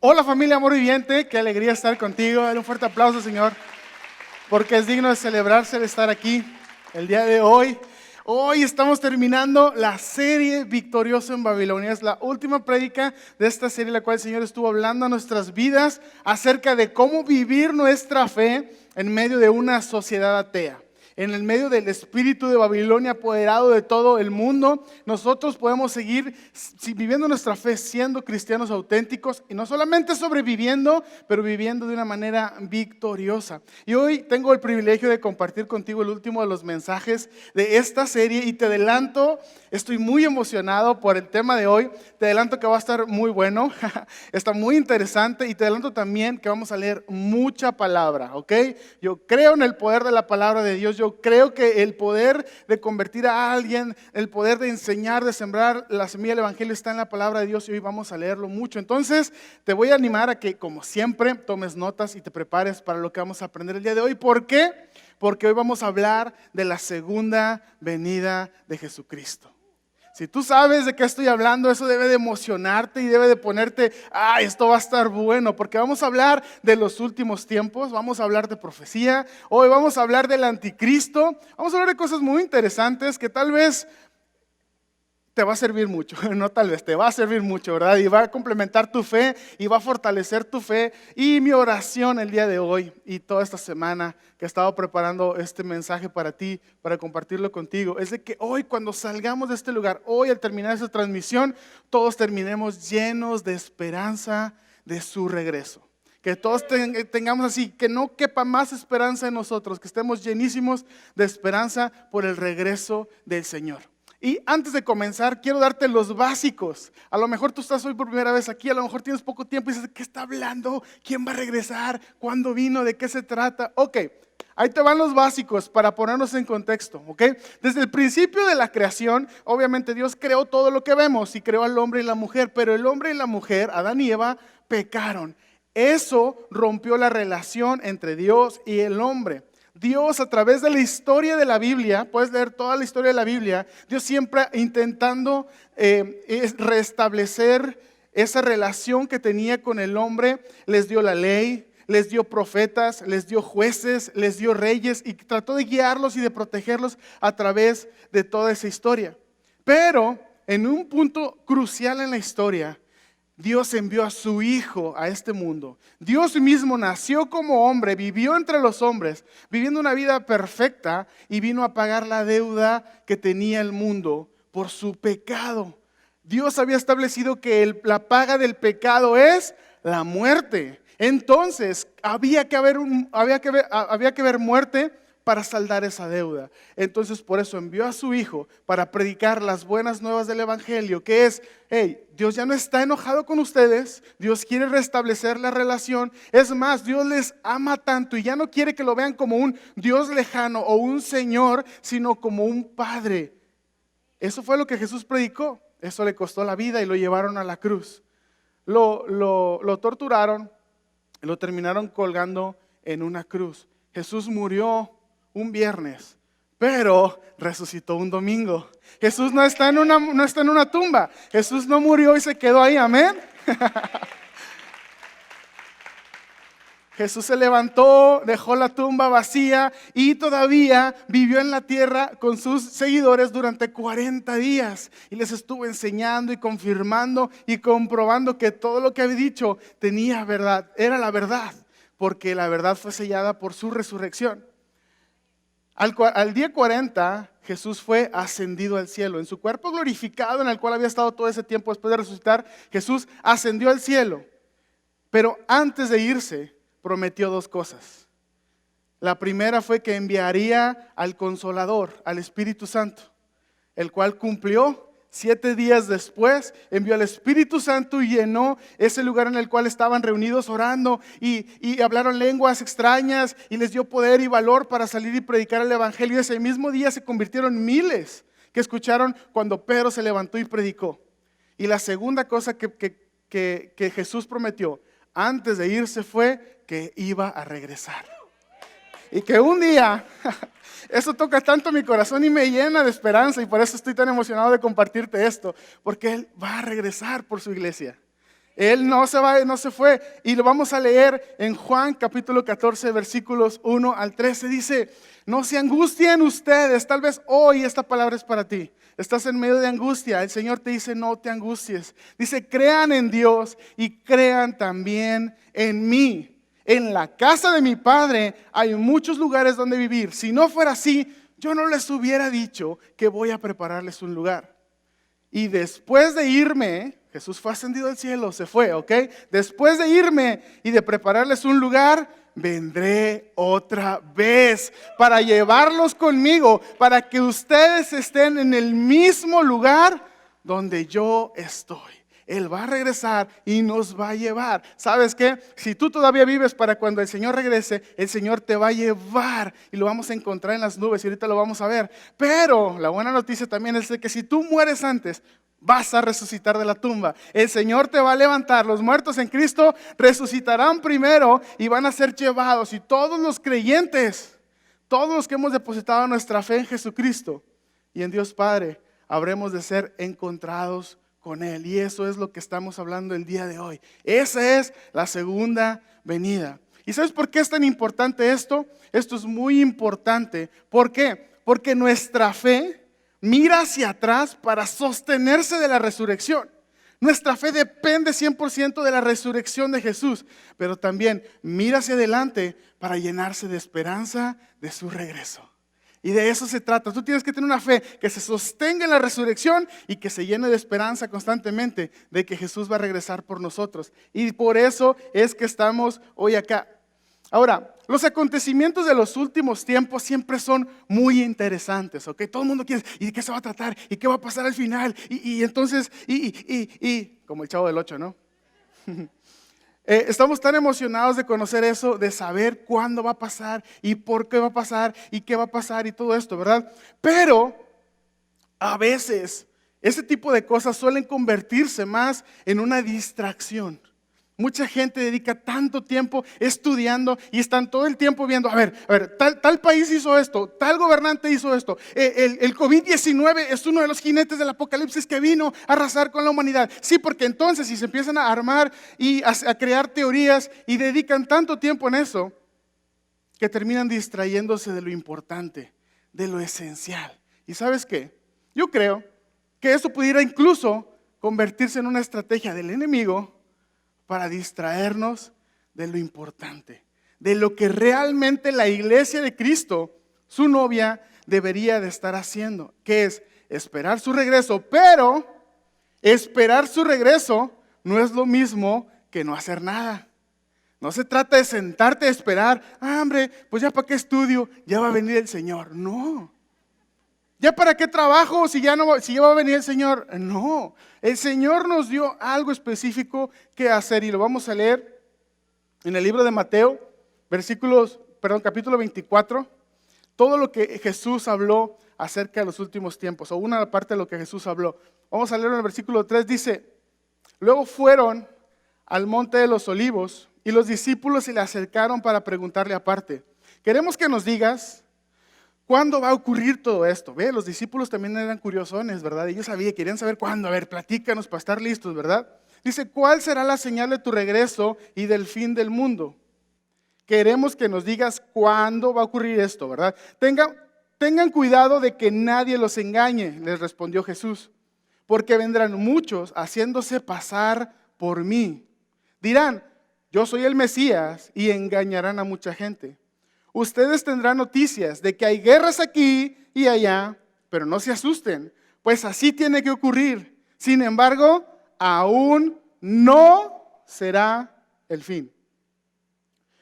Hola familia Amor Viviente, qué alegría estar contigo. Dale un fuerte aplauso, Señor, porque es digno de celebrarse el estar aquí el día de hoy. Hoy estamos terminando la serie Victorioso en Babilonia. Es la última prédica de esta serie, en la cual el Señor estuvo hablando a nuestras vidas acerca de cómo vivir nuestra fe en medio de una sociedad atea. En el medio del espíritu de Babilonia apoderado de todo el mundo, nosotros podemos seguir viviendo nuestra fe siendo cristianos auténticos y no solamente sobreviviendo, pero viviendo de una manera victoriosa. Y hoy tengo el privilegio de compartir contigo el último de los mensajes de esta serie y te adelanto, estoy muy emocionado por el tema de hoy, te adelanto que va a estar muy bueno, está muy interesante y te adelanto también que vamos a leer mucha palabra, ¿ok? Yo creo en el poder de la palabra de Dios. Yo creo que el poder de convertir a alguien, el poder de enseñar, de sembrar la semilla del evangelio está en la palabra de Dios y hoy vamos a leerlo mucho. Entonces te voy a animar a que, como siempre, tomes notas y te prepares para lo que vamos a aprender el día de hoy. ¿Por qué? Porque hoy vamos a hablar de la segunda venida de Jesucristo. Si tú sabes de qué estoy hablando, eso debe de emocionarte y debe de ponerte, esto va a estar bueno, porque vamos a hablar de los últimos tiempos, vamos a hablar de profecía, hoy vamos a hablar del anticristo, vamos a hablar de cosas muy interesantes que tal vez te va a servir mucho, no tal vez, te va a servir mucho, ¿verdad? Y va a complementar tu fe y va a fortalecer tu fe. Y mi oración el día de hoy y toda esta semana que he estado preparando este mensaje para ti, para compartirlo contigo, es de que hoy cuando salgamos de este lugar, hoy al terminar esta transmisión, todos terminemos llenos de esperanza de su regreso. Que todos tengamos así, que no quepa más esperanza en nosotros, que estemos llenísimos de esperanza por el regreso del Señor. Y antes de comenzar, quiero darte los básicos. A lo mejor tú estás hoy por primera vez aquí, a lo mejor tienes poco tiempo y dices, ¿de qué está hablando? ¿Quién va a regresar? ¿Cuándo vino? ¿De qué se trata? Ok, ahí te van los básicos para ponernos en contexto, ¿ok? Desde el principio de la creación, obviamente Dios creó todo lo que vemos y creó al hombre y la mujer, pero el hombre y la mujer, Adán y Eva, pecaron. Eso rompió la relación entre Dios y el hombre. Dios a través de la historia de la Biblia, puedes leer toda la historia de la Biblia, Dios siempre intentando restablecer esa relación que tenía con el hombre, les dio la ley, les dio profetas, les dio jueces, les dio reyes y trató de guiarlos y de protegerlos a través de toda esa historia. Pero en un punto crucial en la historia, Dios envió a su Hijo a este mundo. Dios mismo nació como hombre, vivió entre los hombres, viviendo una vida perfecta y vino a pagar la deuda que tenía el mundo por su pecado. Dios había establecido que la paga del pecado es la muerte. Entonces había que haber muerte para saldar esa deuda. Entonces por eso envió a su Hijo para predicar las buenas nuevas del Evangelio, que es, Dios ya no está enojado con ustedes, Dios quiere restablecer la relación, es más, Dios les ama tanto y ya no quiere que lo vean como un Dios lejano o un Señor, sino como un Padre. Eso fue lo que Jesús predicó, eso le costó la vida y lo llevaron a la cruz. Lo torturaron, lo terminaron colgando en una cruz. Jesús murió un viernes, pero resucitó un domingo. Jesús no está en una tumba. Jesús no murió y se quedó ahí, amén. Jesús se levantó, dejó la tumba vacía y todavía vivió en la tierra con sus seguidores durante 40 días. Y les estuvo enseñando y confirmando y comprobando que todo lo que había dicho tenía verdad, era la verdad, porque la verdad fue sellada por su resurrección. Al día 40, Jesús fue ascendido al cielo. En su cuerpo glorificado, en el cual había estado todo ese tiempo después de resucitar, Jesús ascendió al cielo. Pero antes de irse, prometió dos cosas. La primera fue que enviaría al Consolador, al Espíritu Santo, el cual cumplió. 7 días después envió al Espíritu Santo y llenó ese lugar en el cual estaban reunidos orando y hablaron lenguas extrañas y les dio poder y valor para salir y predicar el Evangelio. Ese mismo día se convirtieron miles que escucharon cuando Pedro se levantó y predicó. Y la segunda cosa que Jesús prometió antes de irse fue que iba a regresar. Y que un día, eso toca tanto mi corazón y me llena de esperanza y por eso estoy tan emocionado de compartirte esto, porque Él va a regresar por su iglesia. Él no se va, no se fue. Y lo vamos a leer en Juan capítulo 14, versículos 1 al 13. Dice, no se angustien ustedes. Tal vez hoy esta palabra es para ti. Estás en medio de angustia. El Señor te dice, no te angusties. Dice, crean en Dios y crean también en mí. En la casa de mi Padre hay muchos lugares donde vivir. Si no fuera así, yo no les hubiera dicho que voy a prepararles un lugar. Y después de irme, Jesús fue ascendido al cielo, se fue, ¿ok? Después de irme y de prepararles un lugar, vendré otra vez para llevarlos conmigo, para que ustedes estén en el mismo lugar donde yo estoy. Él va a regresar y nos va a llevar. ¿Sabes qué? Si tú todavía vives para cuando el Señor regrese, el Señor te va a llevar y lo vamos a encontrar en las nubes y ahorita lo vamos a ver. Pero la buena noticia también es de que si tú mueres antes, vas a resucitar de la tumba. El Señor te va a levantar. Los muertos en Cristo resucitarán primero y van a ser llevados. Y todos los creyentes, todos los que hemos depositado nuestra fe en Jesucristo y en Dios Padre, habremos de ser encontrados con Él. Y eso es lo que estamos hablando el día de hoy. Esa es la segunda venida. ¿Y sabes por qué es tan importante esto? Esto es muy importante. ¿Por qué? Porque nuestra fe mira hacia atrás para sostenerse de la resurrección. Nuestra fe depende 100% de la resurrección de Jesús, pero también mira hacia adelante para llenarse de esperanza de su regreso. Y de eso se trata. Tú tienes que tener una fe que se sostenga en la resurrección y que se llene de esperanza constantemente de que Jesús va a regresar por nosotros. Y por eso es que estamos hoy acá. Ahora, los acontecimientos de los últimos tiempos siempre son muy interesantes, ¿ok? Todo el mundo quiere, ¿y de qué se va a tratar? ¿Y qué va a pasar al final? Y entonces, como el Chavo del Ocho, ¿no? Estamos tan emocionados de conocer eso, de saber cuándo va a pasar y por qué va a pasar y qué va a pasar y todo esto, ¿verdad? Pero a veces ese tipo de cosas suelen convertirse más en una distracción. Mucha gente dedica tanto tiempo estudiando y están todo el tiempo viendo, a ver, tal país hizo esto, tal gobernante hizo esto. El COVID-19 es uno de los jinetes del apocalipsis que vino a arrasar con la humanidad. Sí, porque entonces si se empiezan a armar y a crear teorías y dedican tanto tiempo en eso, que terminan distrayéndose de lo importante, de lo esencial. ¿Y sabes qué? Yo creo que eso pudiera incluso convertirse en una estrategia del enemigo para distraernos de lo importante, de lo que realmente la iglesia de Cristo, su novia, debería de estar haciendo, que es esperar su regreso. Pero esperar su regreso no es lo mismo que no hacer nada. No se trata de sentarte a esperar, hombre, pues ya para qué estudio, ya va a venir el Señor. No. ¿Ya para qué trabajo si ya va a venir el Señor? No, el Señor nos dio algo específico que hacer y lo vamos a leer en el libro de Mateo, capítulo 24, todo lo que Jesús habló acerca de los últimos tiempos, o una parte de lo que Jesús habló. Vamos a leerlo en el versículo 3, dice, luego fueron al monte de los olivos y los discípulos se le acercaron para preguntarle aparte, queremos que nos digas, ¿cuándo va a ocurrir todo esto? Ve, los discípulos también eran curiosones, ¿verdad? Ellos querían saber cuándo. A ver, platícanos para estar listos, ¿verdad? Dice, ¿cuál será la señal de tu regreso y del fin del mundo? Queremos que nos digas cuándo va a ocurrir esto, ¿verdad? Tengan cuidado de que nadie los engañe, les respondió Jesús, porque vendrán muchos haciéndose pasar por mí. Dirán, yo soy el Mesías y engañarán a mucha gente. Ustedes tendrán noticias de que hay guerras aquí y allá, pero no se asusten, pues así tiene que ocurrir. Sin embargo, aún no será el fin.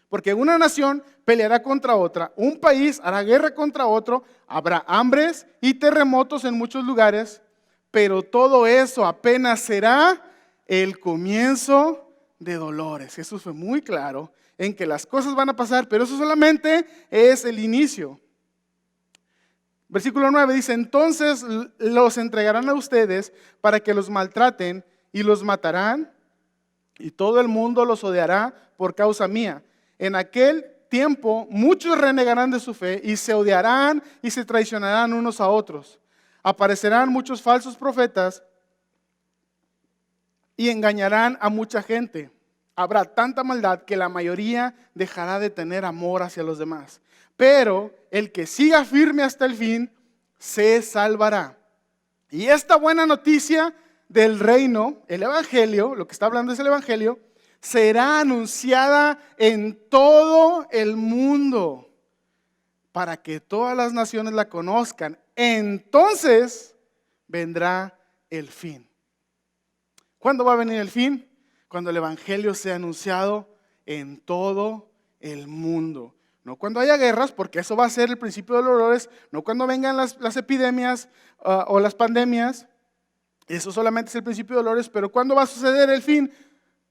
Porque una nación peleará contra otra, un país hará guerra contra otro, habrá hambres y terremotos en muchos lugares, pero todo eso apenas será el comienzo de dolores. Jesús fue muy claro en que las cosas van a pasar, pero eso solamente es el inicio. Versículo 9 dice, entonces los entregarán a ustedes para que los maltraten y los matarán y todo el mundo los odiará por causa mía. En aquel tiempo muchos renegarán de su fe y se odiarán y se traicionarán unos a otros. Aparecerán muchos falsos profetas y engañarán a mucha gente. Habrá tanta maldad que la mayoría dejará de tener amor hacia los demás. Pero el que siga firme hasta el fin se salvará. Y esta buena noticia del reino, el evangelio, lo que está hablando es el evangelio, será anunciada en todo el mundo para que todas las naciones la conozcan. Entonces vendrá el fin. ¿Cuándo va a venir el fin? Cuando el evangelio sea anunciado en todo el mundo. No cuando haya guerras, porque eso va a ser el principio de los dolores. No cuando vengan las epidemias o las pandemias. Eso solamente es el principio de dolores. Pero ¿cuándo va a suceder el fin?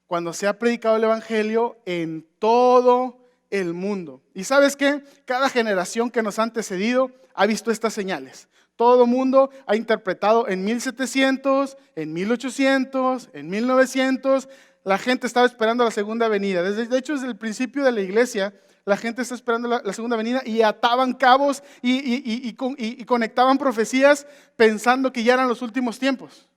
Cuando sea predicado el evangelio en todo el mundo. ¿Y sabes qué? Cada generación que nos ha antecedido ha visto estas señales. Todo el mundo ha interpretado en 1700, en 1800, en 1900. La gente estaba esperando la segunda venida. De hecho, desde el principio de la iglesia, la gente está esperando la segunda venida y ataban cabos y conectaban profecías pensando que ya eran los últimos tiempos.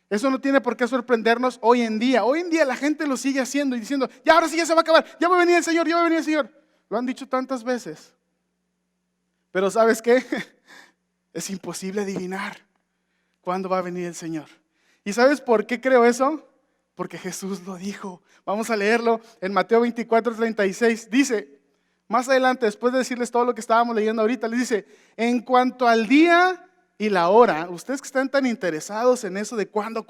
Eso no tiene por qué sorprendernos hoy en día. Hoy en día la gente lo sigue haciendo y diciendo, ya ahora sí ya se va a acabar, ya va a venir el Señor, ya va a venir el Señor. Lo han dicho tantas veces. Pero ¿sabes qué? Es imposible adivinar cuándo va a venir el Señor. ¿Y sabes por qué creo eso? Porque Jesús lo dijo. Vamos a leerlo en Mateo 24:36. Dice, más adelante, después de decirles todo lo que estábamos leyendo ahorita, les dice, en cuanto al día y la hora, ustedes que están tan interesados en eso de cuándo,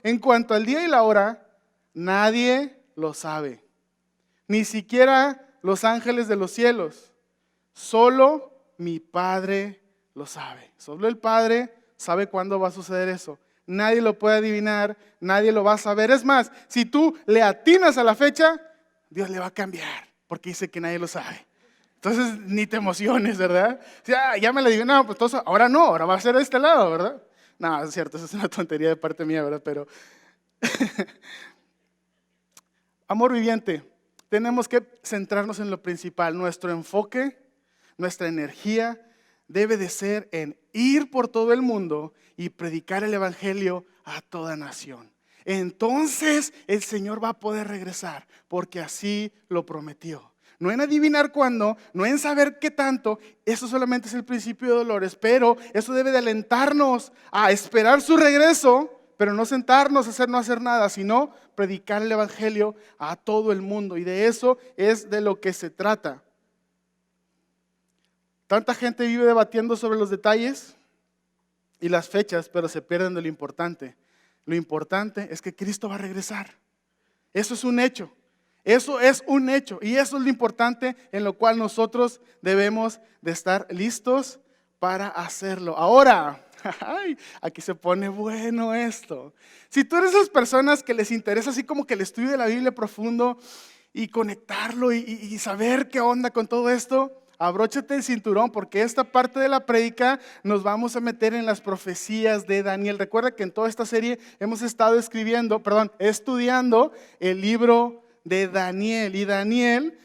en cuanto al día y la hora, nadie lo sabe. Ni siquiera los ángeles de los cielos. Solo mi Padre lo sabe. Solo el Padre sabe cuándo va a suceder eso. Nadie lo puede adivinar, nadie lo va a saber. Es más, si tú le atinas a la fecha, Dios le va a cambiar, porque dice que nadie lo sabe. Entonces, ni te emociones, ¿verdad? Ya me la digo, no, pues entonces, ahora no, ahora va a ser de este lado, ¿verdad? No, es cierto, eso es una tontería de parte mía, ¿verdad? Pero, amor viviente, tenemos que centrarnos en lo principal. Nuestro enfoque, nuestra energía debe de ser en ir por todo el mundo y predicar el evangelio a toda nación. Entonces el Señor va a poder regresar, porque así lo prometió. No en adivinar cuándo, no en saber qué tanto, eso solamente es el principio de dolores, pero eso debe de alentarnos a esperar su regreso, pero no sentarnos a no hacer nada, sino predicar el evangelio a todo el mundo. Y de eso es de lo que se trata. Tanta gente vive debatiendo sobre los detalles y las fechas, pero se pierden de lo importante. Lo importante es que Cristo va a regresar. Eso es un hecho. Eso es un hecho. Y eso es lo importante en lo cual nosotros debemos de estar listos para hacerlo. Ahora, aquí se pone bueno esto. Si tú eres de esas personas que les interesa así como que el estudio de la Biblia profundo y conectarlo y saber qué onda con todo esto, abróchate el cinturón, porque esta parte de la prédica nos vamos a meter en las profecías de Daniel. Recuerda que en toda esta serie hemos estado estudiando el libro de Daniel. Y Daniel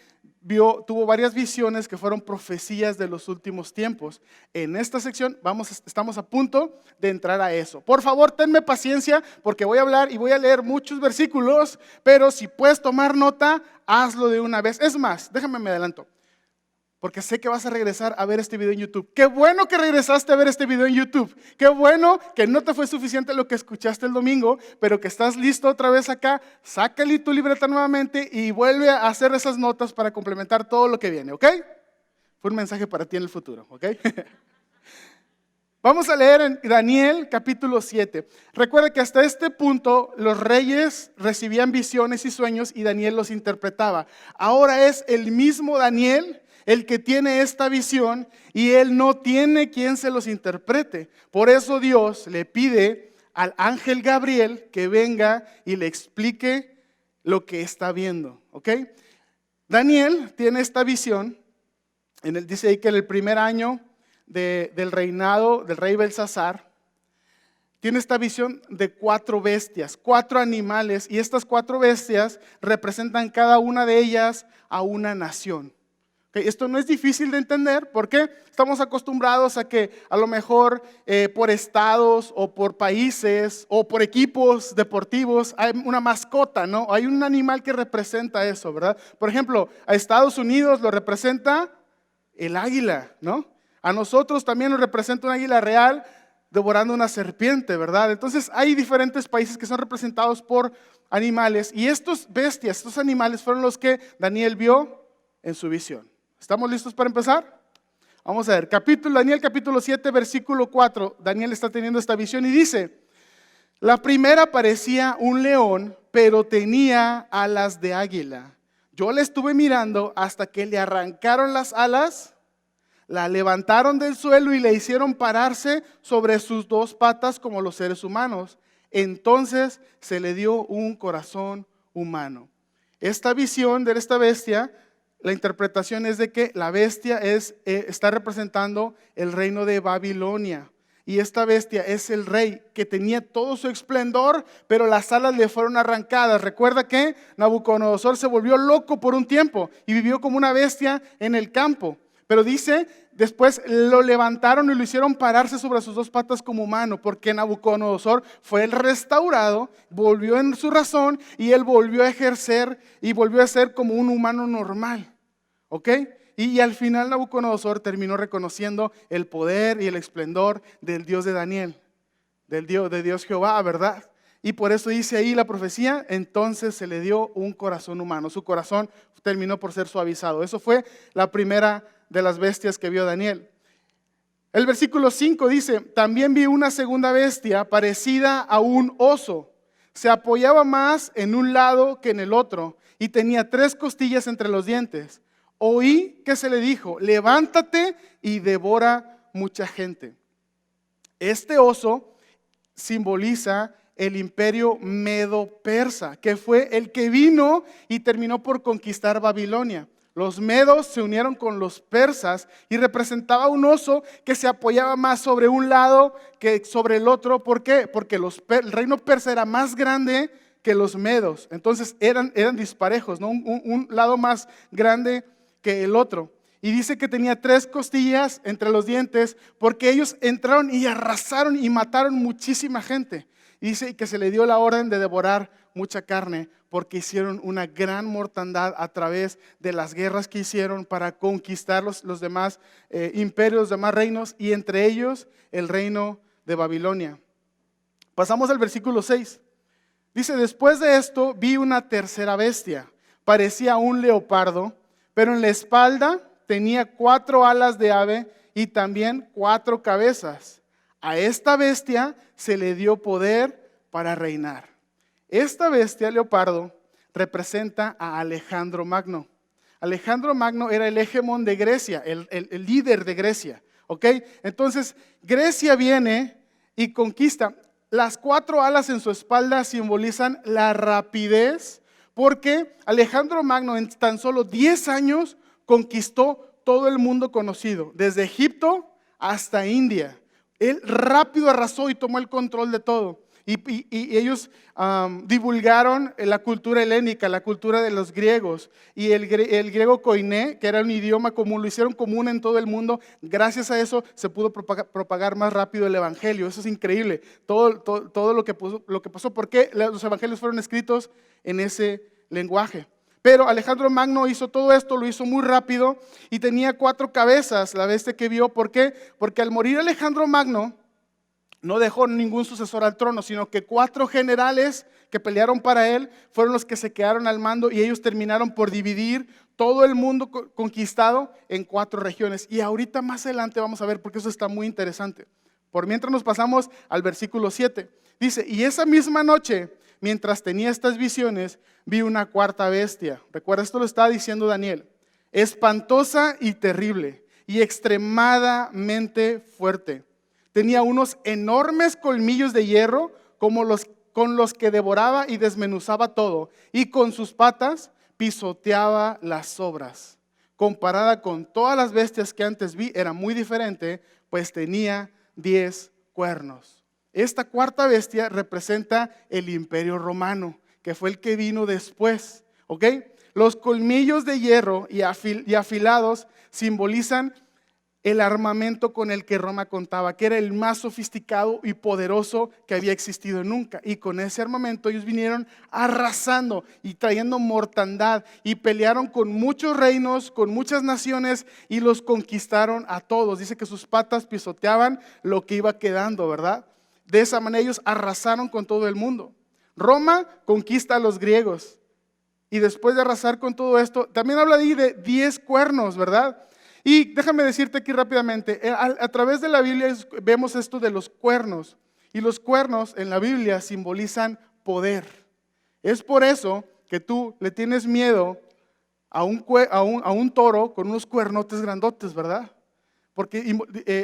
tuvo varias visiones que fueron profecías de los últimos tiempos. En esta sección estamos a punto de entrar a eso. Por favor, tenme paciencia, porque voy a hablar y voy a leer muchos versículos, pero si puedes tomar nota, hazlo de una vez. Es más, me adelanto, porque sé que vas a regresar a ver este video en YouTube. Qué bueno que regresaste a ver este video en YouTube. Qué bueno que no te fue suficiente lo que escuchaste el domingo, pero que estás listo otra vez acá. Sácale tu libreta nuevamente y vuelve a hacer esas notas para complementar todo lo que viene, ¿ok? Fue un mensaje para ti en el futuro, ¿ok? Vamos a leer en Daniel capítulo 7. Recuerda que hasta este punto los reyes recibían visiones y sueños y Daniel los interpretaba. Ahora es el mismo Daniel el que tiene esta visión y él no tiene quien se los interprete. Por eso Dios le pide al ángel Gabriel que venga y le explique lo que está viendo, ¿ok? Daniel tiene esta visión, dice ahí que en el primer año del reinado del rey Belsasar, tiene esta visión de 4 bestias, 4 animales, y estas 4 bestias representan cada una de ellas a una nación. Ok, esto no es difícil de entender porque estamos acostumbrados a que a lo mejor por estados o por países o por equipos deportivos hay una mascota, ¿no? Hay un animal que representa eso, ¿verdad? Por ejemplo, a Estados Unidos lo representa el águila, ¿no? A nosotros también nos representa un águila real devorando una serpiente, ¿verdad? Entonces hay diferentes países que son representados por animales y estos bestias, estos animales fueron los que Daniel vio en su visión. ¿Estamos listos para empezar? Vamos a ver, Daniel capítulo 7, versículo 4. Daniel está teniendo esta visión y dice: la primera parecía un león, pero tenía alas de águila. Yo la estuve mirando hasta que le arrancaron las alas, la levantaron del suelo y le hicieron pararse sobre sus dos patas como los seres humanos. Entonces se le dio un corazón humano. Esta visión de esta bestia, la interpretación es de que la bestia está representando el reino de Babilonia. Y esta bestia es el rey que tenía todo su esplendor, pero las alas le fueron arrancadas. Recuerda que Nabucodonosor se volvió loco por un tiempo y vivió como una bestia en el campo. Pero dice, después lo levantaron y lo hicieron pararse sobre sus dos patas como humano, porque Nabucodonosor fue el restaurado, volvió en su razón y él volvió a ejercer y volvió a ser como un humano normal. ¿Ok? Y al final Nabucodonosor terminó reconociendo el poder y el esplendor del Dios de Daniel, de Dios Jehová, ¿verdad? Y por eso dice ahí la profecía, entonces se le dio un corazón humano. Su corazón terminó por ser suavizado. Eso fue la primera de las bestias que vio Daniel. El versículo 5 dice, también vi una segunda bestia parecida a un oso. Se apoyaba más en un lado que en el otro y tenía 3 costillas entre los dientes. Oí que se le dijo, levántate y devora mucha gente. Este oso simboliza el imperio medo-persa, que fue el que vino y terminó por conquistar Babilonia. Los medos se unieron con los persas y representaba un oso que se apoyaba más sobre un lado que sobre el otro. ¿Por qué? Porque el reino persa era más grande que los medos. Entonces eran disparejos, ¿no? Un lado más grande que el otro. Y dice que tenía 3 costillas entre los dientes porque ellos entraron y arrasaron y mataron muchísima gente. Y dice que se le dio la orden de devorar mucha carne porque hicieron una gran mortandad a través de las guerras que hicieron para conquistar los demás imperios, los demás reinos, y entre ellos el reino de Babilonia. Pasamos al versículo 6. Dice, después de esto vi una tercera bestia, parecía un leopardo, pero en la espalda tenía 4 alas de ave y también 4 cabezas. A esta bestia se le dio poder para reinar. Esta bestia, leopardo, representa a Alejandro Magno. Alejandro Magno era el hegemón de Grecia, el líder de Grecia. ¿Ok? Entonces, Grecia viene y conquista. Las 4 alas en su espalda simbolizan la rapidez, porque Alejandro Magno en tan solo 10 años conquistó todo el mundo conocido, desde Egipto hasta India. Él rápido arrasó y tomó el control de todo. Y ellos divulgaron la cultura helénica, la cultura de los griegos. Y el griego koiné, que era un idioma común, lo hicieron común en todo el mundo. Gracias a eso se pudo propagar más rápido el evangelio. Eso es increíble. Todo lo que pasó, porque los evangelios fueron escritos en ese lenguaje. Pero Alejandro Magno hizo todo esto, lo hizo muy rápido y tenía 4 cabezas, la bestia que vio. ¿Por qué? Porque al morir Alejandro Magno, no dejó ningún sucesor al trono, sino que 4 generales que pelearon para él fueron los que se quedaron al mando y ellos terminaron por dividir todo el mundo conquistado en 4 regiones. Y ahorita más adelante vamos a ver porque eso está muy interesante. Por mientras nos pasamos al versículo 7. Dice, y esa misma noche, mientras tenía estas visiones, vi una 4ª bestia. Recuerda, esto lo estaba diciendo Daniel. Espantosa y terrible y extremadamente fuerte. Tenía unos enormes colmillos de hierro con los que devoraba y desmenuzaba todo. Y con sus patas pisoteaba las sobras. Comparada con todas las bestias que antes vi, era muy diferente, pues tenía 10 cuernos. Esta 4ª bestia representa el imperio romano, que fue el que vino después. ¿Ok? Los colmillos de hierro y afilados simbolizan el armamento con el que Roma contaba, que era el más sofisticado y poderoso que había existido nunca. Y con ese armamento ellos vinieron arrasando y trayendo mortandad y pelearon con muchos reinos, con muchas naciones y los conquistaron a todos. Dice que sus patas pisoteaban lo que iba quedando, ¿verdad? De esa manera ellos arrasaron con todo el mundo. Roma conquista a los griegos y después de arrasar con todo esto, también habla ahí de 10 cuernos, ¿verdad? Y déjame decirte aquí rápidamente, a través de la Biblia vemos esto de los cuernos. Y los cuernos en la Biblia simbolizan poder. Es por eso que tú le tienes miedo a un toro con unos cuernotes grandotes, ¿verdad? Porque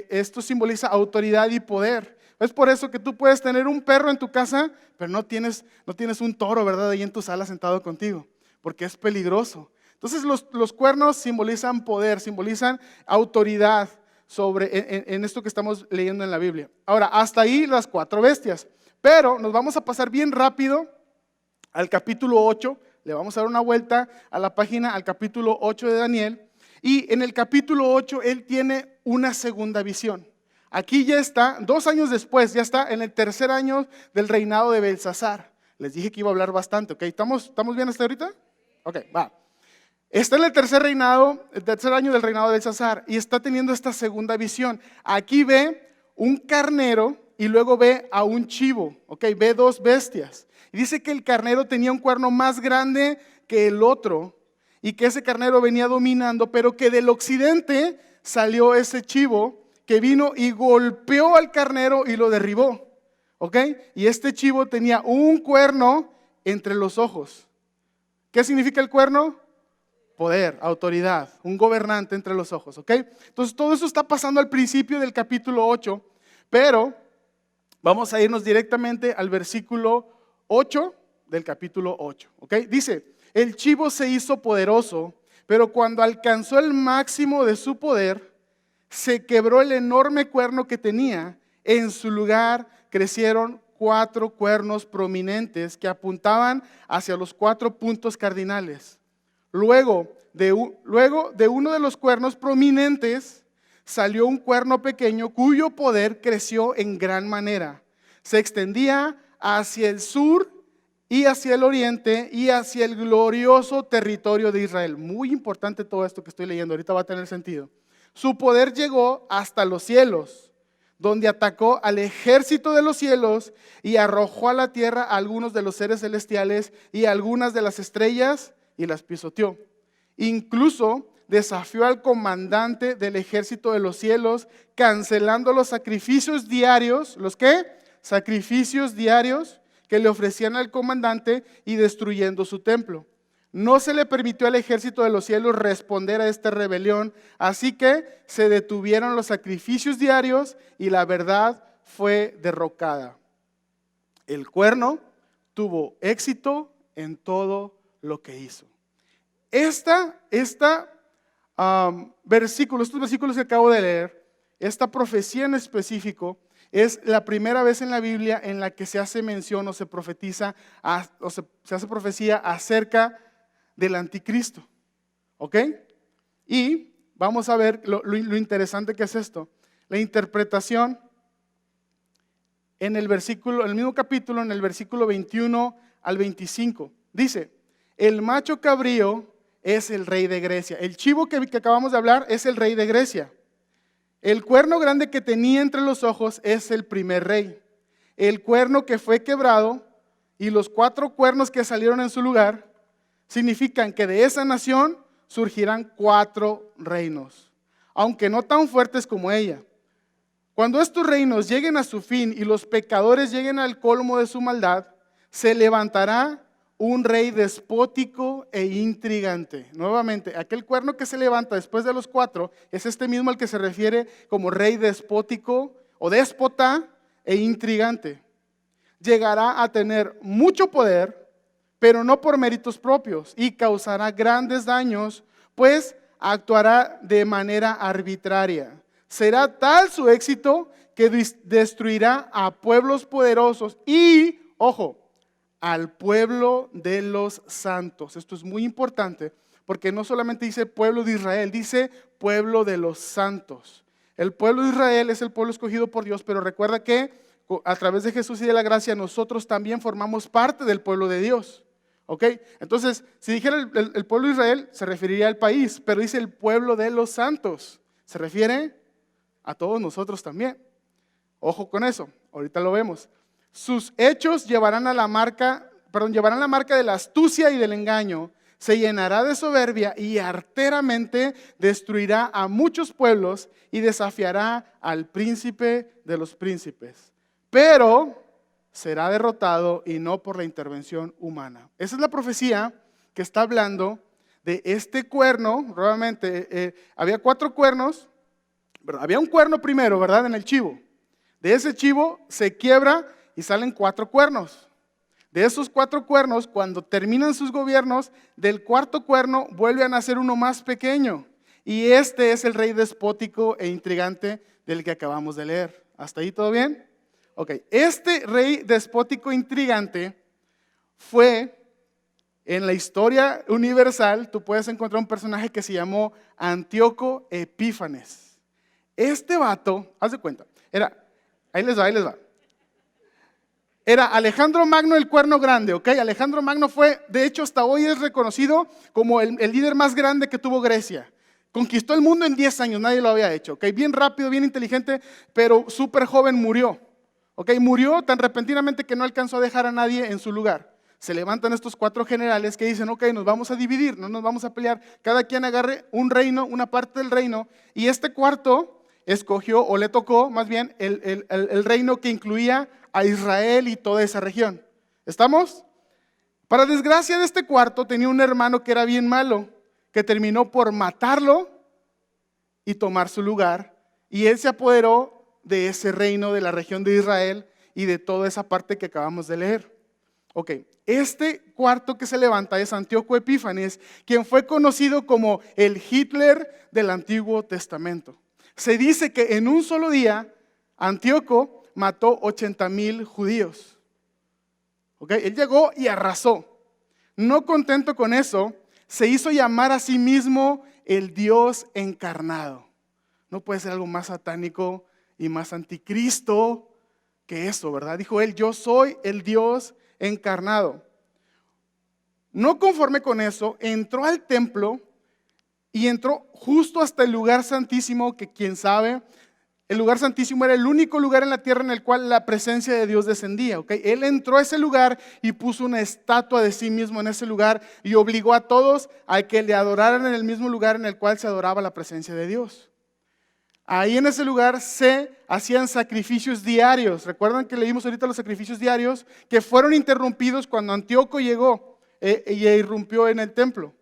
esto simboliza autoridad y poder. Es por eso que tú puedes tener un perro en tu casa, pero no tienes un toro, ¿verdad? Ahí en tu sala sentado contigo, porque es peligroso. Entonces los cuernos simbolizan poder, simbolizan autoridad en esto que estamos leyendo en la Biblia. Ahora, hasta ahí las 4 bestias, pero nos vamos a pasar bien rápido al capítulo 8, le vamos a dar una vuelta a la página al capítulo 8 de Daniel, y en el capítulo 8 él tiene una segunda visión. Aquí ya está, 2 años después, ya está en el 3er año del reinado de Belsasar. Les dije que iba a hablar bastante, ¿ok? ¿Estamos bien hasta ahorita? Ok, va. Está en el 3er año del reinado de Belsasar y está teniendo esta segunda visión. Aquí ve un carnero y luego ve a un chivo, ¿ok? Ve 2 bestias. Y dice que el carnero tenía un cuerno más grande que el otro y que ese carnero venía dominando, pero que del occidente salió ese chivo que vino y golpeó al carnero y lo derribó, ¿ok? Y este chivo tenía un cuerno entre los ojos. ¿Qué significa el cuerno? Poder, autoridad, un gobernante entre los ojos, ¿ok? Entonces todo eso está pasando al principio del capítulo 8, pero vamos a irnos directamente al versículo 8 del capítulo 8, ¿ok? Dice, el chivo se hizo poderoso, pero cuando alcanzó el máximo de su poder, se quebró el enorme cuerno que tenía. En su lugar crecieron 4 cuernos prominentes que apuntaban hacia los 4 puntos cardinales. Luego de uno de los cuernos prominentes salió un cuerno pequeño cuyo poder creció en gran manera. Se extendía hacia el sur y hacia el oriente y hacia el glorioso territorio de Israel. Muy importante todo esto que estoy leyendo, ahorita va a tener sentido. Su poder llegó hasta los cielos, donde atacó al ejército de los cielos y arrojó a la tierra a algunos de los seres celestiales y a algunas de las estrellas y las pisoteó. Incluso desafió al comandante del ejército de los cielos, cancelando los sacrificios diarios. ¿Los qué? Sacrificios diarios que le ofrecían al comandante y destruyendo su templo. No se le permitió al ejército de los cielos responder a esta rebelión, así que se detuvieron los sacrificios diarios y la verdad fue derrocada. El cuerno tuvo éxito en todo lo que hizo. Estos versículos que acabo de leer, esta profecía en específico, es la primera vez en la Biblia en la que se hace mención o se profetiza, se hace profecía acerca del anticristo. ¿Ok? Y vamos a ver lo interesante que es esto. La interpretación en el mismo capítulo, en el versículo 21 al 25. Dice, el macho cabrío es el rey de Grecia. El chivo que acabamos de hablar es el rey de Grecia. El cuerno grande que tenía entre los ojos es el primer rey. El cuerno que fue quebrado y los 4 cuernos que salieron en su lugar significan que de esa nación surgirán 4 reinos, aunque no tan fuertes como ella. Cuando estos reinos lleguen a su fin y los pecadores lleguen al colmo de su maldad, se levantará un rey despótico e intrigante. Nuevamente, aquel cuerno que se levanta después de los 4 es este mismo al que se refiere como rey despótico o déspota e intrigante. Llegará a tener mucho poder, pero no por méritos propios, y causará grandes daños, pues actuará de manera arbitraria. Será tal su éxito que destruirá a pueblos poderosos y, ojo, al pueblo de los santos. Esto es muy importante porque no solamente dice pueblo de Israel, dice pueblo de los santos. El pueblo de Israel es el pueblo escogido por Dios, pero recuerda que a través de Jesús y de la gracia nosotros también formamos parte del pueblo de Dios. ¿Ok? Entonces, si dijera el pueblo de Israel, se referiría al país, pero dice el pueblo de los santos. Se refiere a todos nosotros también. Ojo con eso, ahorita lo vemos. Sus hechos llevarán la marca de la astucia y del engaño. Se llenará de soberbia y arteramente destruirá a muchos pueblos y desafiará al príncipe de los príncipes. Pero será derrotado y no por la intervención humana. Esa es la profecía que está hablando de este cuerno. Nuevamente, había 4 cuernos, pero había un cuerno primero, ¿verdad? En el chivo. De ese chivo se quiebra y salen 4 cuernos. De esos 4 cuernos, cuando terminan sus gobiernos, del cuarto cuerno vuelve a nacer uno más pequeño. Y este es el rey despótico e intrigante del que acabamos de leer. ¿Hasta ahí todo bien? Ok, este rey despótico intrigante fue, en la historia universal, tú puedes encontrar un personaje que se llamó Antíoco Epífanes. Este vato, haz de cuenta, ahí les va. Era Alejandro Magno el Cuerno Grande, ¿ok? Alejandro Magno fue, de hecho hasta hoy es reconocido como el líder más grande que tuvo Grecia. Conquistó el mundo en 10 años, nadie lo había hecho, ¿ok? Bien rápido, bien inteligente, pero súper joven murió. ¿Ok? Murió tan repentinamente que no alcanzó a dejar a nadie en su lugar. Se levantan estos 4 generales que dicen, ok, nos vamos a dividir, no nos vamos a pelear. Cada quien agarre un reino, una parte del reino. Y este cuarto escogió, o le tocó más bien, el reino que incluía a Israel y toda esa región. ¿Estamos? Para desgracia de este cuarto, tenía un hermano que era bien malo, que terminó por matarlo y tomar su lugar. Y él se apoderó de ese reino, de la región de Israel y de toda esa parte que acabamos de leer. Ok, este cuarto que se levanta es Antíoco Epífanes, quien fue conocido como el Hitler del Antiguo Testamento. Se dice que en un solo día Antíoco mató 80,000 judíos. Ok, él llegó y arrasó. No contento con eso, se hizo llamar a sí mismo el Dios encarnado. No puede ser algo más satánico y más anticristo que eso, ¿verdad? Dijo él, yo soy el Dios encarnado. No conforme con eso, entró al templo y entró justo hasta el lugar santísimo, que quién sabe, el lugar santísimo era el único lugar en la tierra en el cual la presencia de Dios descendía, ¿ok? Él entró a ese lugar y puso una estatua de sí mismo en ese lugar y obligó a todos a que le adoraran en el mismo lugar en el cual se adoraba la presencia de Dios. Ahí en ese lugar se hacían sacrificios diarios. ¿Recuerdan que leímos ahorita los sacrificios diarios? Que fueron interrumpidos cuando Antíoco llegó y irrumpió en el templo.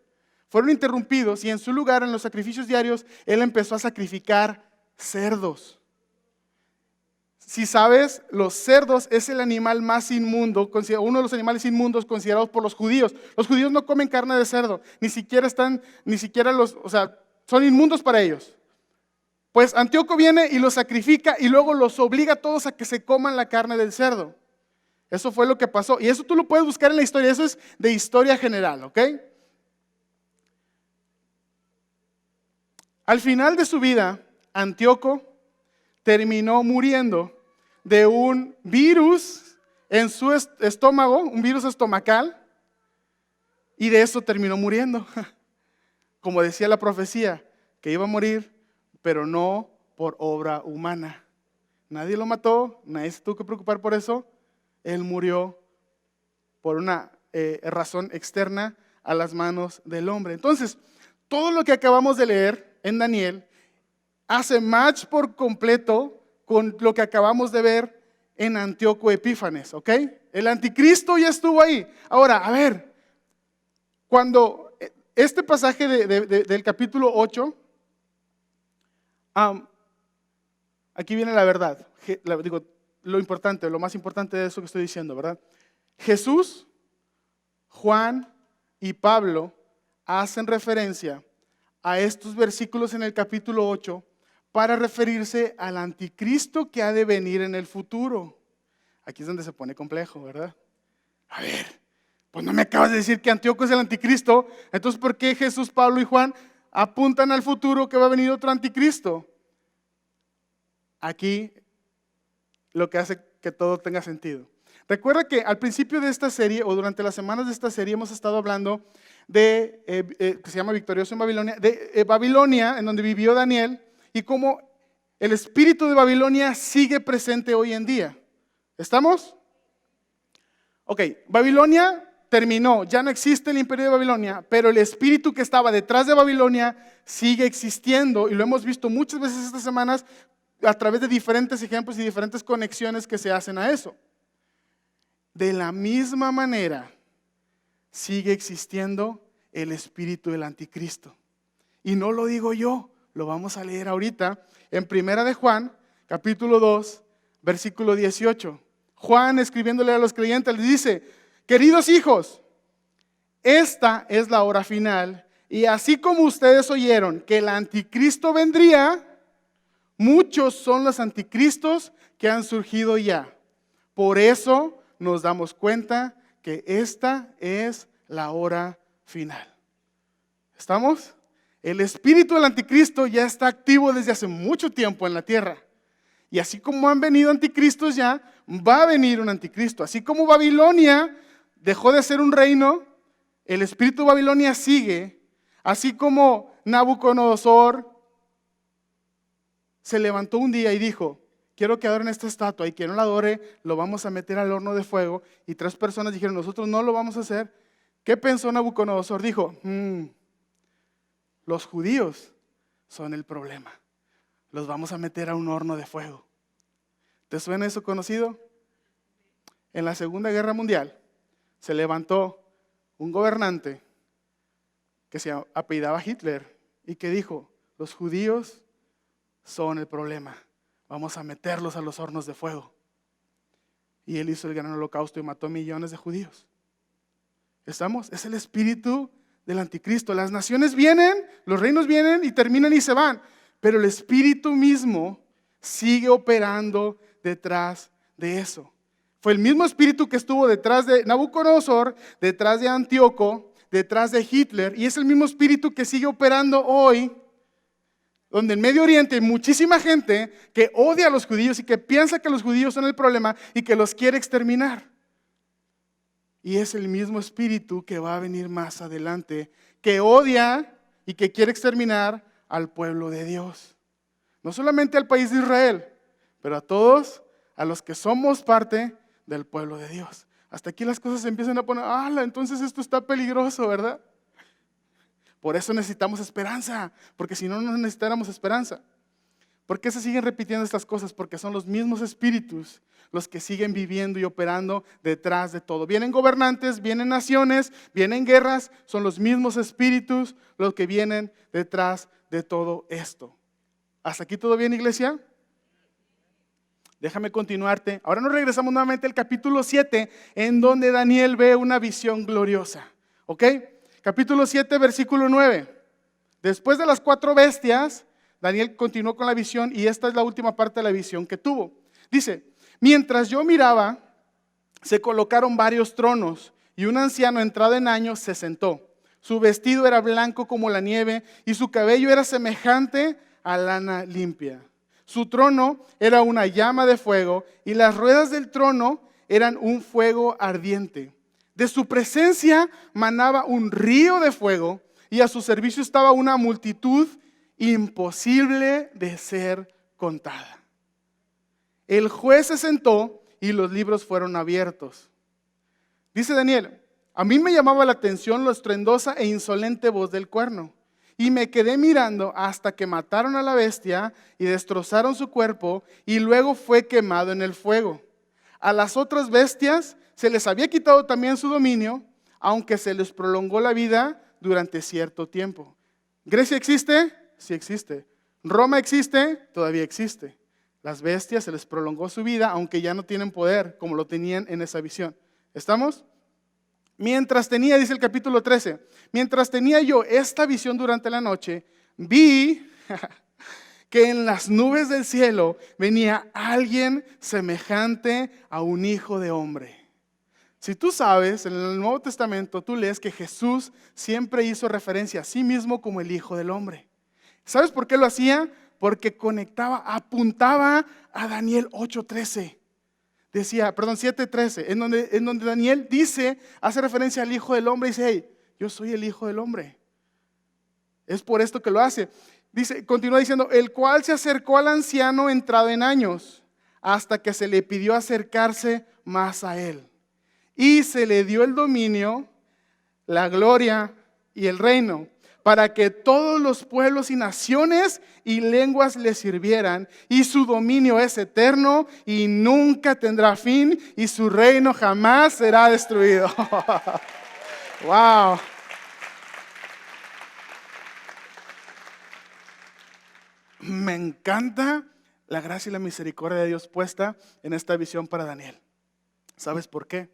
Fueron interrumpidos y en su lugar, en los sacrificios diarios, él empezó a sacrificar cerdos. Si sabes, los cerdos es el animal más inmundo, uno de los animales inmundos considerados por los judíos. Los judíos no comen carne de cerdo, ni siquiera son inmundos para ellos. Pues Antíoco viene y los sacrifica y luego los obliga a todos a que se coman la carne del cerdo. Eso fue lo que pasó. Y eso tú lo puedes buscar en la historia. Eso es de historia general, ¿ok? Al final de su vida, Antíoco terminó muriendo de un virus en su estómago, un virus estomacal, y de eso terminó muriendo. Como decía la profecía, que iba a morir, pero no por obra humana. Nadie lo mató, nadie se tuvo que preocupar por eso. Él murió por una razón externa a las manos del hombre. Entonces, todo lo que acabamos de leer en Daniel hace match por completo con lo que acabamos de ver en Antíoco Epífanes, ¿ok? El anticristo ya estuvo ahí. Ahora, a ver, cuando este pasaje del capítulo 8, aquí viene la verdad, lo importante, lo más importante de eso que estoy diciendo, ¿verdad? Jesús, Juan y Pablo hacen referencia a estos versículos en el capítulo 8 para referirse al anticristo que ha de venir en el futuro. Aquí es donde se pone complejo, ¿verdad? A ver, pues no me acabas de decir que Antíoco es el anticristo. Entonces, ¿por qué Jesús, Pablo y Juan apuntan al futuro que va a venir otro anticristo? Aquí lo que hace que todo tenga sentido. Recuerda que al principio de esta serie, o durante las semanas de esta serie, hemos estado hablando de, que se llama Victorioso en Babilonia, de Babilonia, en donde vivió Daniel, y cómo el espíritu de Babilonia sigue presente hoy en día. ¿Estamos? Ok, Babilonia terminó, ya no existe el imperio de Babilonia, pero el espíritu que estaba detrás de Babilonia sigue existiendo, y lo hemos visto muchas veces estas semanas a través de diferentes ejemplos y diferentes conexiones que se hacen a eso. De la misma manera, sigue existiendo el espíritu del anticristo. Y no lo digo yo, lo vamos a leer ahorita en Primera de Juan, capítulo 2, versículo 18. Juan, escribiéndole a los creyentes, les dice: queridos hijos, esta es la hora final, y así como ustedes oyeron que el anticristo vendría, muchos son los anticristos que han surgido ya. Por eso nos damos cuenta que esta es la hora final. ¿Estamos? El espíritu del anticristo ya está activo desde hace mucho tiempo en la tierra. Y así como han venido anticristos ya, va a venir un anticristo. Así como Babilonia dejó de ser un reino, el espíritu de Babilonia sigue. Así como Nabucodonosor se levantó un día y dijo: quiero que adoren esta estatua, y quien no la adore lo vamos a meter al horno de fuego. Y 3 personas dijeron: nosotros no lo vamos a hacer. ¿Qué pensó Nabucodonosor? Dijo: los judíos son el problema, los vamos a meter a un horno de fuego. ¿Te suena eso conocido? En la Segunda Guerra Mundial se levantó un gobernante que se apellidaba Hitler y que dijo: los judíos son el problema, vamos a meterlos a los hornos de fuego. Y él hizo el gran holocausto y mató millones de judíos. ¿Estamos? Es el espíritu del anticristo. Las naciones vienen, los reinos vienen y terminan y se van, pero el espíritu mismo sigue operando detrás de eso. Fue el mismo espíritu que estuvo detrás de Nabucodonosor, detrás de Antíoco, detrás de Hitler, y es el mismo espíritu que sigue operando hoy, donde en Medio Oriente hay muchísima gente que odia a los judíos y que piensa que los judíos son el problema y que los quiere exterminar. Y es el mismo espíritu que va a venir más adelante, que odia y que quiere exterminar al pueblo de Dios. No solamente al país de Israel, pero a todos, a los que somos parte del pueblo de Dios. Hasta aquí las cosas se empiezan a poner: entonces esto está peligroso, ¿verdad? Por eso necesitamos esperanza, porque si no, no necesitáramos esperanza. ¿Por qué se siguen repitiendo estas cosas? Porque son los mismos espíritus los que siguen viviendo y operando detrás de todo. Vienen gobernantes, vienen naciones, vienen guerras, son los mismos espíritus los que vienen detrás de todo esto. ¿Hasta aquí todo bien, iglesia? Déjame continuarte. Ahora nos regresamos nuevamente al capítulo 7, en donde Daniel ve una visión gloriosa. ¿Ok? Capítulo 7, versículo 9. Después de las 4 bestias, Daniel continuó con la visión, y esta es la última parte de la visión que tuvo. Dice: mientras yo miraba, se colocaron varios tronos, y un anciano entrado en años se sentó. Su vestido era blanco como la nieve, y su cabello era semejante a lana limpia. Su trono era una llama de fuego, y las ruedas del trono eran un fuego ardiente. De su presencia manaba un río de fuego, y a su servicio estaba una multitud imposible de ser contada. El juez se sentó y los libros fueron abiertos. Dice Daniel: a mí me llamaba la atención la estruendosa e insolente voz del cuerno, y me quedé mirando hasta que mataron a la bestia y destrozaron su cuerpo, y luego fue quemado en el fuego. A las otras bestias se les había quitado también su dominio, aunque se les prolongó la vida durante cierto tiempo. ¿Grecia existe? Sí existe. ¿Roma existe? Todavía existe. Las bestias se les prolongó su vida, aunque ya no tienen poder como lo tenían en esa visión. ¿Estamos? Mientras tenía, dice el capítulo 13, mientras tenía yo esta visión durante la noche, vi que en las nubes del cielo venía alguien semejante a un hijo de hombre. Si tú sabes, en el Nuevo Testamento tú lees que Jesús siempre hizo referencia a sí mismo como el Hijo del Hombre. ¿Sabes por qué lo hacía? Porque apuntaba a Daniel 8:13. Decía, perdón, 7:13, en donde Daniel hace referencia al Hijo del Hombre y dice, hey, yo soy el Hijo del Hombre. Es por esto que lo hace. Continúa diciendo, el cual se acercó al anciano entrado en años, hasta que se le pidió acercarse más a él. Y se le dio el dominio, la gloria y el reino, para que todos los pueblos y naciones y lenguas le sirvieran. Y su dominio es eterno y nunca tendrá fin, y su reino jamás será destruido. Wow. Me encanta la gracia y la misericordia de Dios puesta en esta visión para Daniel. ¿Sabes por qué?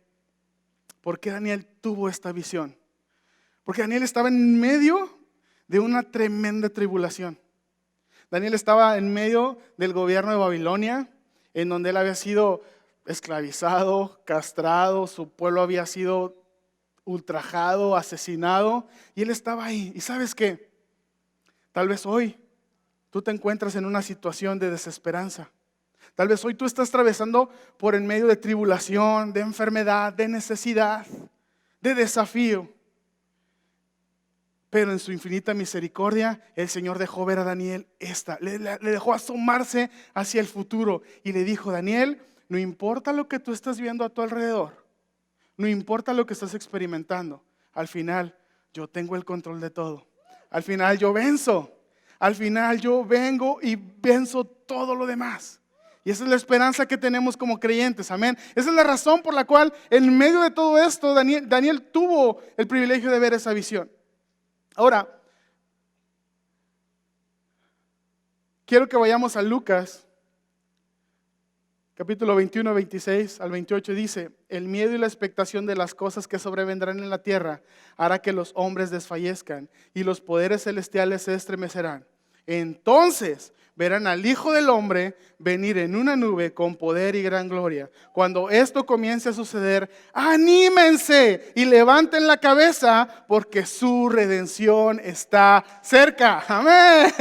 ¿Por qué Daniel tuvo esta visión? Porque Daniel estaba en medio de una tremenda tribulación. Daniel estaba en medio del gobierno de Babilonia, en donde él había sido esclavizado, castrado, su pueblo había sido ultrajado, asesinado, y él estaba ahí. ¿Y sabes qué? Tal vez hoy tú te encuentras en una situación de desesperanza. Tal vez hoy tú estás atravesando por en medio de tribulación, de enfermedad, de necesidad, de desafío. Pero en su infinita misericordia, el Señor dejó ver a Daniel le dejó asomarse hacia el futuro y le dijo, Daniel, no importa lo que tú estás viendo a tu alrededor, no importa lo que estás experimentando, al final yo tengo el control de todo. Al final yo venzo, al final yo vengo y venzo todo lo demás. Y esa es la esperanza que tenemos como creyentes, amén. Esa es la razón por la cual en medio de todo esto Daniel tuvo el privilegio de ver esa visión. Ahora, quiero que vayamos a Lucas, capítulo 21, 26 al 28, dice, el miedo y la expectación de las cosas que sobrevendrán en la tierra hará que los hombres desfallezcan y los poderes celestiales se estremecerán. Entonces verán al Hijo del Hombre venir en una nube con poder y gran gloria. Cuando esto comience a suceder, anímense y levanten la cabeza porque su redención está cerca. Amén.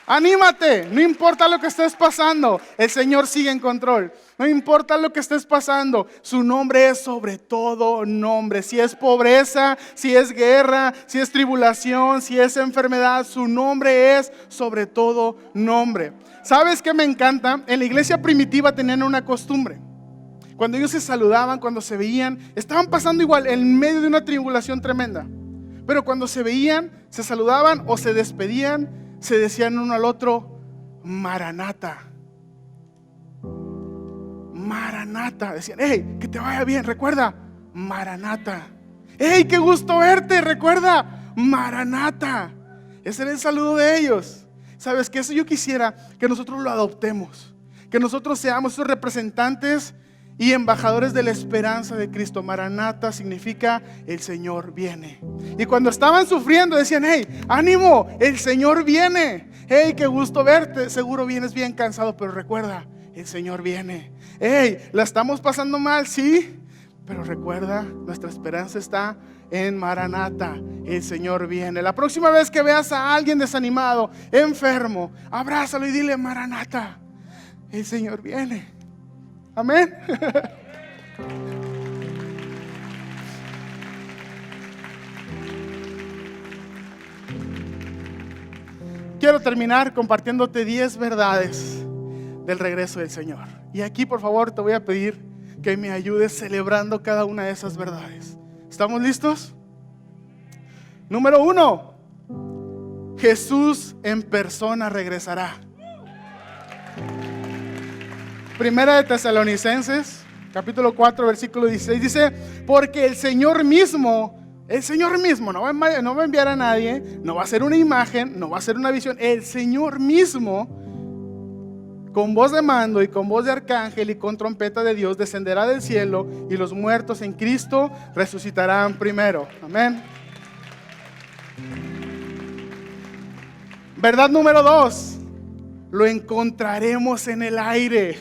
Anímate, no importa lo que estés pasando, el Señor sigue en control. No importa lo que estés pasando, su nombre es sobre todo nombre. Si es pobreza, si es guerra, si es tribulación, si es enfermedad, su nombre es sobre todo nombre. ¿Sabes qué me encanta? En la iglesia primitiva tenían una costumbre. Cuando ellos se saludaban, cuando se veían, estaban pasando igual en medio de una tribulación tremenda. Pero cuando se veían, se saludaban o se despedían, se decían uno al otro, Maranata. Maranata. Decían, hey, que te vaya bien, recuerda, Maranata. Hey, qué gusto verte, recuerda, Maranata. Ese era el saludo de ellos. ¿Sabes qué? Eso yo quisiera que nosotros lo adoptemos. Que nosotros seamos esos representantes y embajadores de la esperanza de Cristo. Maranata significa el Señor viene. Y cuando estaban sufriendo decían, hey, ánimo, el Señor viene. Hey, qué gusto verte, seguro vienes bien cansado, pero recuerda, el Señor viene. Hey, la estamos pasando mal, sí, pero recuerda, nuestra esperanza está en Maranata, el Señor viene. La próxima vez que veas a alguien desanimado, enfermo, abrázalo y dile, Maranata, el Señor viene. Amén. Quiero terminar compartiéndote 10 verdades del regreso del Señor. Y aquí, por favor, te voy a pedir que me ayudes celebrando cada una de esas verdades. ¿Estamos listos? Número 1, Jesús en persona regresará. Primera de Tesalonicenses, capítulo 4, versículo 16, dice, porque el Señor mismo, no va a enviar a nadie, no va a ser una imagen, no va a ser una visión, el Señor mismo, con voz de mando y con voz de arcángel y con trompeta de Dios, descenderá del cielo y los muertos en Cristo resucitarán primero. Amén. Verdad número 2, lo encontraremos en el aire.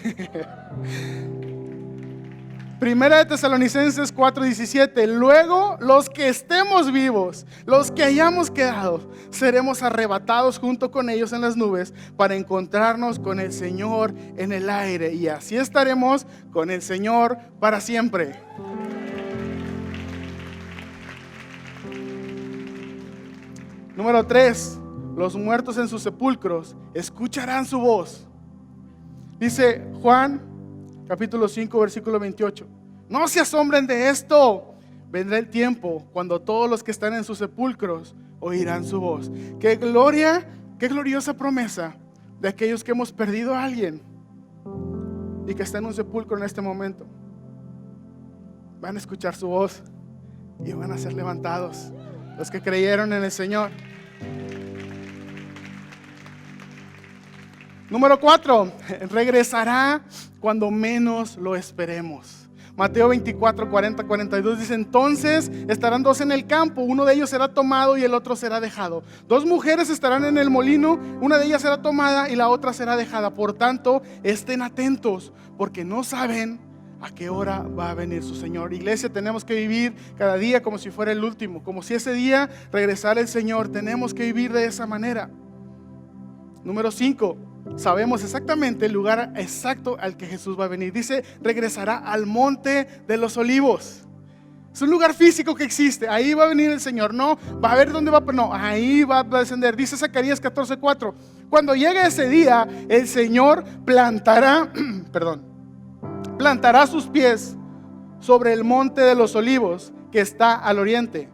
Primera de Tesalonicenses 4:17. Luego los que estemos vivos, los que hayamos quedado, seremos arrebatados junto con ellos en las nubes para encontrarnos con el Señor en el aire, y así estaremos con el Señor para siempre. Número 3. Los muertos en sus sepulcros escucharán su voz. Dice Juan capítulo 5 versículo 28. No se asombren de esto. Vendrá el tiempo cuando todos los que están en sus sepulcros oirán su voz. Qué gloria, qué gloriosa promesa de aquellos que hemos perdido a alguien y que está en un sepulcro en este momento. Van a escuchar su voz y van a ser levantados los que creyeron en el Señor. Número 4, regresará cuando menos lo esperemos. Mateo 24, 40, 42 dice: entonces estarán dos en el campo, uno de ellos será tomado y el otro será dejado. Dos mujeres estarán en el molino, una de ellas será tomada y la otra será dejada. Por tanto, estén atentos, porque no saben a qué hora va a venir su Señor. Iglesia, tenemos que vivir cada día como si fuera el último, como si ese día regresara el Señor. Tenemos que vivir de esa manera. Número 5, sabemos exactamente el lugar exacto al que Jesús va a venir. Dice, regresará al monte de los olivos. Es un lugar físico que existe. Ahí va a venir el Señor. No va a ver dónde va, no, ahí va a descender. Dice Zacarías 14:4. Cuando llegue ese día, el Señor plantará sus pies sobre el monte de los olivos que está al oriente,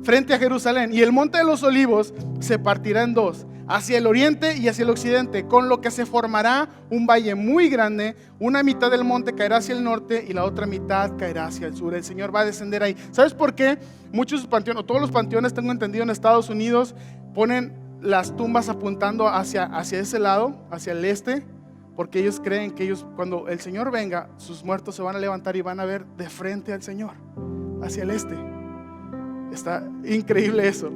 frente a Jerusalén, y el monte de los olivos se partirá en dos, hacia el oriente y hacia el occidente, con lo que se formará un valle muy grande. Una mitad del monte caerá hacia el norte y la otra mitad caerá hacia el sur. El Señor va a descender ahí. ¿Sabes por qué? Muchos panteones, o todos los panteones, tengo entendido, en Estados Unidos ponen las tumbas apuntando hacia ese lado, hacia el este, porque ellos creen que cuando el Señor venga, sus muertos se van a levantar y van a ver de frente al Señor, hacia el este. Está increíble eso.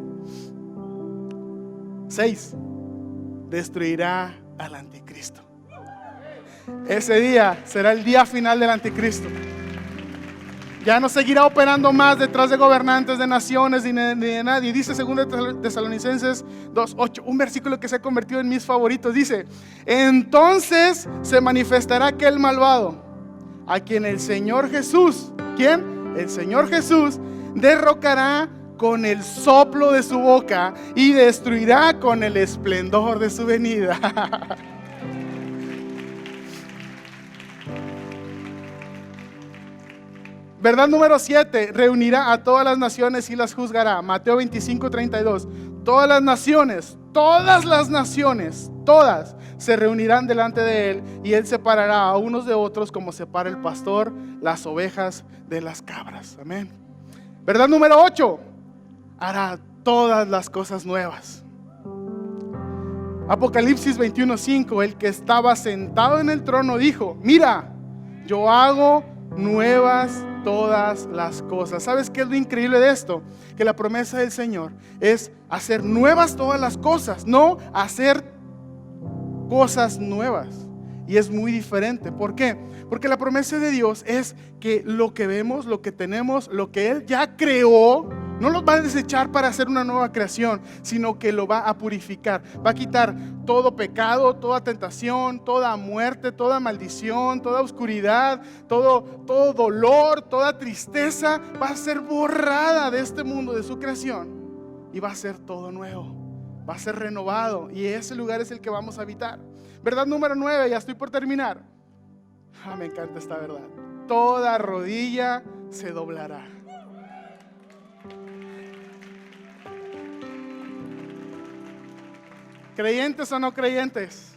6. Destruirá al anticristo. Ese día será el día final del anticristo. Ya no seguirá operando más detrás de gobernantes, de naciones ni de nadie. Dice 2 Tesalonicenses 2:8, un versículo que se ha convertido en mis favoritos. Dice: entonces se manifestará aquel malvado a quien el Señor Jesús, ¿quién? El Señor Jesús derrocará con el soplo de su boca y destruirá con el esplendor de su venida. Verdad número 7, reunirá a todas las naciones y las juzgará. Mateo 25:32. Todas las naciones, todas se reunirán delante de él, y él separará a unos de otros como separa el pastor las ovejas de las cabras. Amén. Verdad número 8, hará todas las cosas nuevas. Apocalipsis 21:5, el que estaba sentado en el trono dijo: mira, yo hago nuevas todas las cosas. ¿Sabes qué es lo increíble de esto? Que la promesa del Señor es hacer nuevas todas las cosas, no hacer cosas nuevas. Y es muy diferente. ¿Por qué? Porque la promesa de Dios es que lo que vemos, lo que tenemos, lo que Él ya creó, no lo va a desechar para hacer una nueva creación, sino que lo va a purificar. Va a quitar todo pecado, toda tentación, toda muerte, toda maldición, toda oscuridad, todo dolor, toda tristeza. Va a ser borrada de este mundo, de su creación, y va a ser todo nuevo. Va a ser renovado, y ese lugar es el que vamos a habitar. Verdad número 9, ya estoy por terminar. Me encanta esta verdad. Toda rodilla se doblará. Creyentes o no creyentes,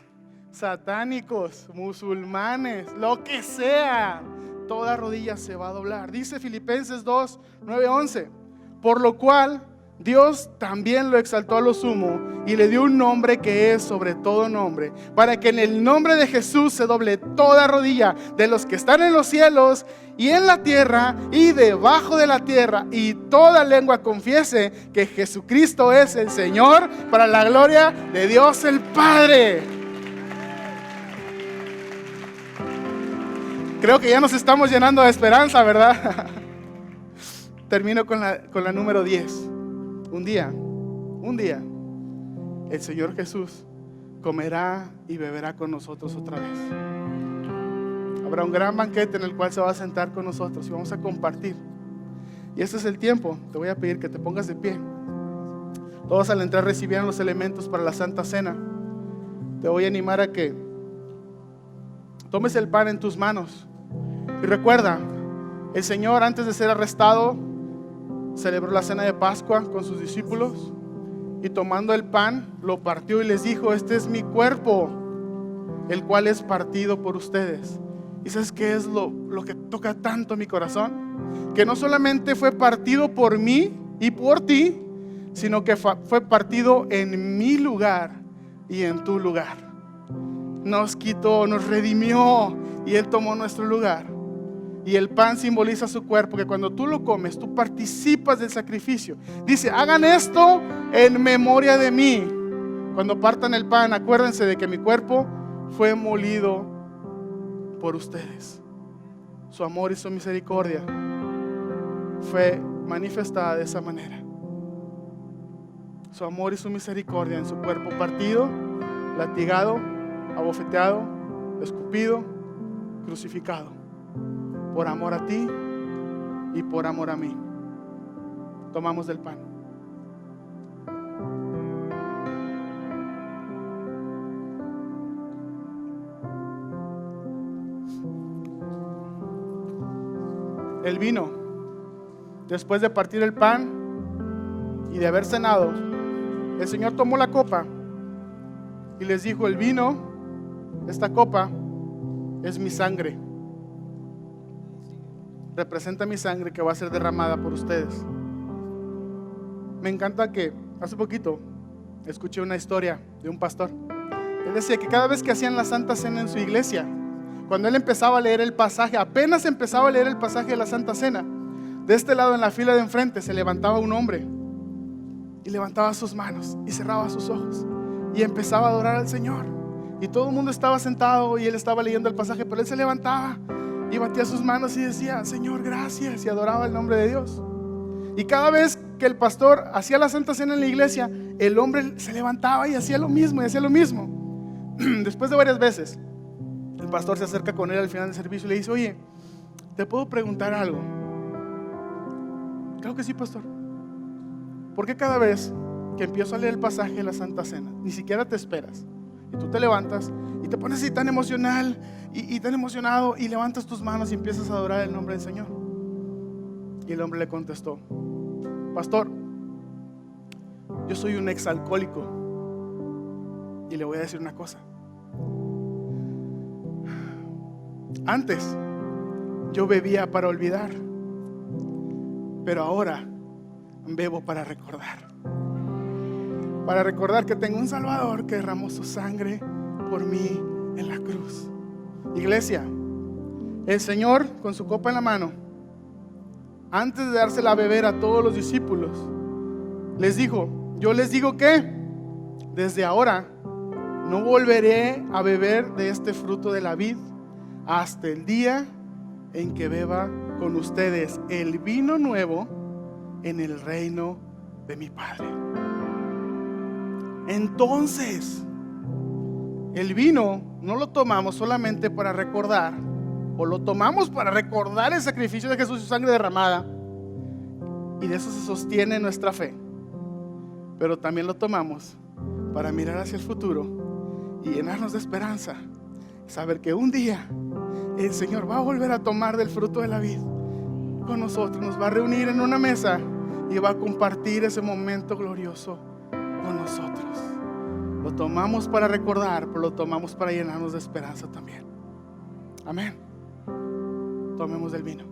satánicos, musulmanes, lo que sea, toda rodilla se va a doblar. Dice Filipenses 2, 9, 11. Por lo cual Dios también lo exaltó a lo sumo y le dio un nombre que es sobre todo nombre, para que en el nombre de Jesús se doble toda rodilla de los que están en los cielos y en la tierra y debajo de la tierra, y toda lengua confiese que Jesucristo es el Señor, para la gloria de Dios el Padre. Creo que ya nos estamos llenando de esperanza, ¿verdad? Termino con la número 10. Un día, el Señor Jesús comerá y beberá con nosotros otra vez. Habrá un gran banquete en el cual se va a sentar con nosotros y vamos a compartir. Y este es el tiempo. Te voy a pedir que te pongas de pie. Todos al entrar recibieron los elementos para la Santa Cena. Te voy a animar a que tomes el pan en tus manos. Y recuerda, el Señor, antes de ser arrestado, celebró la cena de Pascua con sus discípulos, y tomando el pan lo partió y les dijo: este es mi cuerpo, el cual es partido por ustedes. ¿Y sabes qué es lo que toca tanto mi corazón? Que no solamente fue partido por mí y por ti, sino que fue partido en mi lugar y en tu lugar. Nos quitó, nos redimió, y Él tomó nuestro lugar. Y el pan simboliza su cuerpo, que cuando tú lo comes, tú participas del sacrificio. Dice: hagan esto en memoria de mí. Cuando partan el pan, acuérdense de que mi cuerpo fue molido por ustedes. Su amor y su misericordia fue manifestada de esa manera. Su amor y su misericordia en su cuerpo partido, latigado, abofeteado, escupido, crucificado, por amor a ti y por amor a mí. Tomamos del pan. El vino. Después de partir el pan y de haber cenado, el Señor tomó la copa y les dijo: el vino, esta copa, es mi sangre. Representa mi sangre que va a ser derramada por ustedes. Me encanta que hace poquito escuché una historia de un pastor. Él decía que cada vez que hacían la Santa Cena en su iglesia, cuando él empezaba a leer el pasaje, apenas empezaba a leer el pasaje de la Santa Cena, de este lado en la fila de enfrente se levantaba un hombre y levantaba sus manos y cerraba sus ojos y empezaba a adorar al Señor. Y todo el mundo estaba sentado y él estaba leyendo el pasaje, pero él se levantaba y batía sus manos y decía: Señor, gracias, y adoraba el nombre de Dios. Y cada vez que el pastor hacía la Santa Cena en la iglesia, el hombre se levantaba y hacía lo mismo, y hacía lo mismo. Después de varias veces, el pastor se acerca con él al final del servicio y le dice: oye, ¿te puedo preguntar algo? Claro que sí, pastor. ¿Por qué cada vez que empiezo a leer el pasaje de la Santa Cena, ni siquiera te esperas, y tú te levantas y te pones así tan emocional y tan emocionado, y levantas tus manos y empiezas a adorar el nombre del Señor? Y el hombre le contestó: pastor, yo soy un exalcohólico, y le voy a decir una cosa. Antes yo bebía para olvidar, pero ahora bebo para recordar. Para recordar que tengo un Salvador que derramó su sangre por mí en la cruz. Iglesia, el Señor con su copa en la mano, antes de dársela a beber a todos los discípulos, les dijo: yo les digo que desde ahora no volveré a beber de este fruto de la vid hasta el día en que beba con ustedes el vino nuevo en el reino de mi Padre. Entonces, el vino no lo tomamos solamente para recordar, o lo tomamos para recordar el sacrificio de Jesús y su sangre derramada, y de eso se sostiene nuestra fe, pero también lo tomamos para mirar hacia el futuro y llenarnos de esperanza, saber que un día el Señor va a volver a tomar del fruto de la vid con nosotros, nos va a reunir en una mesa y va a compartir ese momento glorioso con nosotros. Lo tomamos para recordar, pero lo tomamos para llenarnos de esperanza también. Amén. Tomemos del vino.